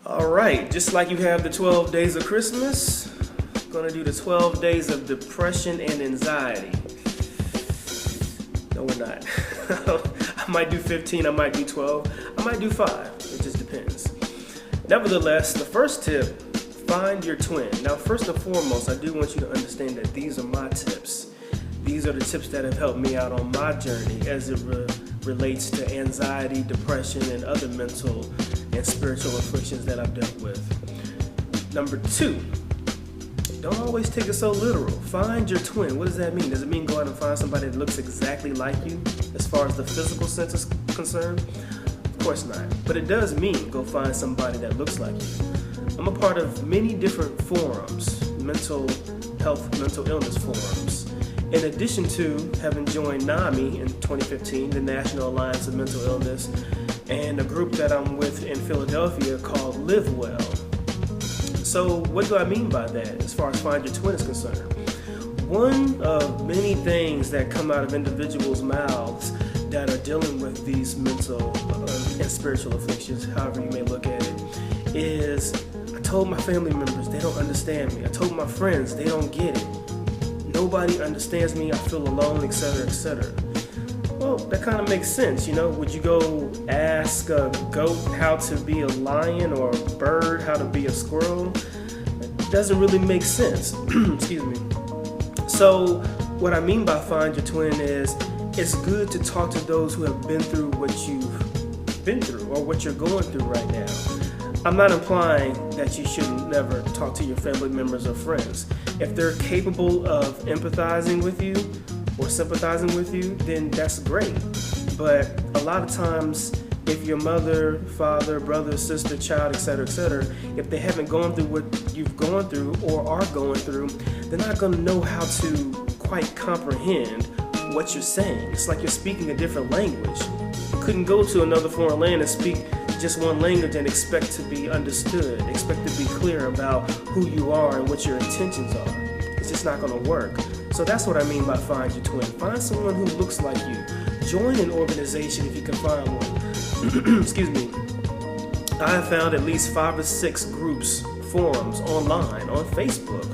All right, just like you have the 12 days of Christmas, I'm gonna do the 12 days of depression and anxiety. No, we're not. I might do 15, I might do 12, I might do 5. It just depends. Nevertheless, the first tip, find your twin. Now, first and foremost, I do want you to understand that these are my tips. These are the tips that have helped me out on my journey as it relates to anxiety, depression, and other mental and spiritual afflictions that I've dealt with. Number 2, don't always take it so literal. Find your twin. What does that mean? Does it mean go out and find somebody that looks exactly like you as far as the physical sense is concerned? Of course not. But it does mean go find somebody that looks like you. I'm a part of many different forums, mental health, mental illness forums. In addition to having joined NAMI in 2015, the National Alliance of Mental Illness, and a group that I'm with in Philadelphia called Live Well. So what do I mean by that as far as find your twin is concerned? One of many things that come out of individuals' mouths that are dealing with these mental and spiritual afflictions, however you may look at it, is I told my family members they don't understand me. I told my friends they don't get it. Nobody understands me, I feel alone, etc., etc. Well, that kind of makes sense, you know. Would you go ask a goat how to be a lion or a bird how to be a squirrel? It doesn't really make sense. Excuse me. So what I mean by find your twin is it's good to talk to those who have been through what you've been through or what you're going through right now. I'm not implying that you should never talk to your family members or friends. If they're capable of empathizing with you or sympathizing with you, then that's great. But a lot of times, if your mother, father, brother, sister, child, etc., if they haven't gone through what you've gone through or are going through, they're not going to know how to quite comprehend what you're saying. It's like you're speaking a different language. You couldn't go to another foreign land and speak just one language and expect to be understood, expect to be clear about who you are and what your intentions are. It's just not going to work. So that's what I mean by find your twin. Find someone who looks like you. Join an organization if you can find one. Excuse me. I have found at least 5 or 6 groups, forums online, on Facebook,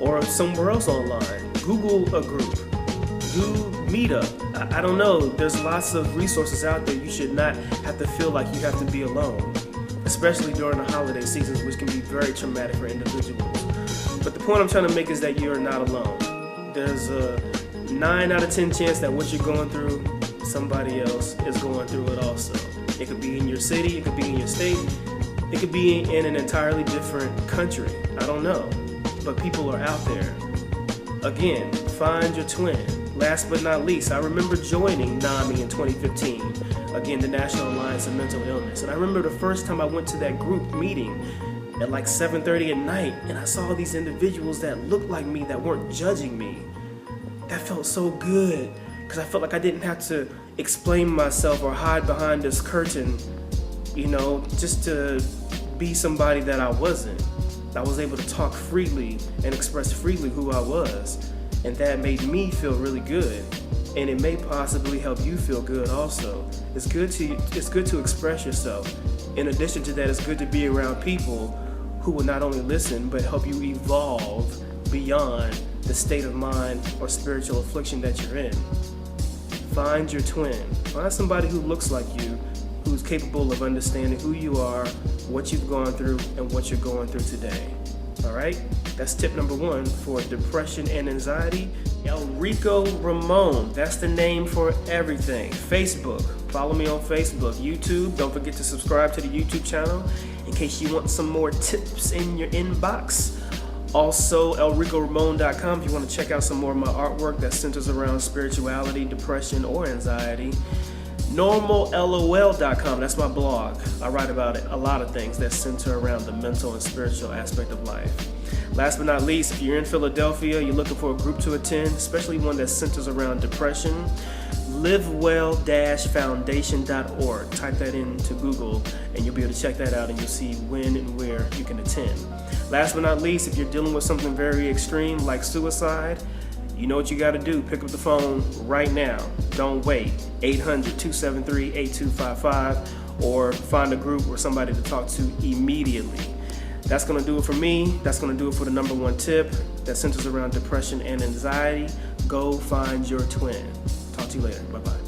or somewhere else online. Google a group. Do Meetup. I don't know. There's lots of resources out there. You should not have to feel like you have to be alone, especially during the holiday seasons, which can be very traumatic for individuals. But the point I'm trying to make is that you're not alone. There's a 9 out of 10 chance that what you're going through, somebody else is going through it also. It could be in your city, it could be in your state, it could be in an entirely different country. I don't know. But people are out there. Again, find your twin. Last but not least, I remember joining NAMI in 2015, again, the National Alliance of Mental Illness. And I remember the first time I went to that group meeting at like 7:30 at night, and I saw these individuals that looked like me, that weren't judging me. That felt so good, because I felt like I didn't have to explain myself or hide behind this curtain, you know, just to be somebody that I wasn't. I was able to talk freely and express freely who I was. And that made me feel really good, and it may possibly help you feel good also. It's good to express yourself. In addition to that, it's good to be around people who will not only listen but help you evolve beyond the state of mind or spiritual affliction that you're in. Find your twin. Find somebody who looks like you, who's capable of understanding who you are, what you've gone through, and what you're going through today. All right, that's tip number 1 for depression and anxiety. Elrico Ramon, that's the name for everything. Facebook, follow me on Facebook. YouTube, don't forget to subscribe to the YouTube channel in case you want some more tips in your inbox. Also, elricoramon.com if you want to check out some more of my artwork that centers around spirituality, depression, or anxiety. NormalLOL.com, that's my blog. I write about a lot of things that center around the mental and spiritual aspect of life. Last but not least, if you're in Philadelphia, you're looking for a group to attend, especially one that centers around depression, livewell-foundation.org. Type that into Google and you'll be able to check that out, and you'll see when and where you can attend. Last but not least, if you're dealing with something very extreme like suicide, you know what you got to do. Pick up the phone right now. Don't wait. 800-273-8255. or find a group or somebody to talk to immediately. That's going to do it for me. That's going to do it for the number one tip that centers around depression and anxiety. Go find your twin. Talk to you later. Bye-bye.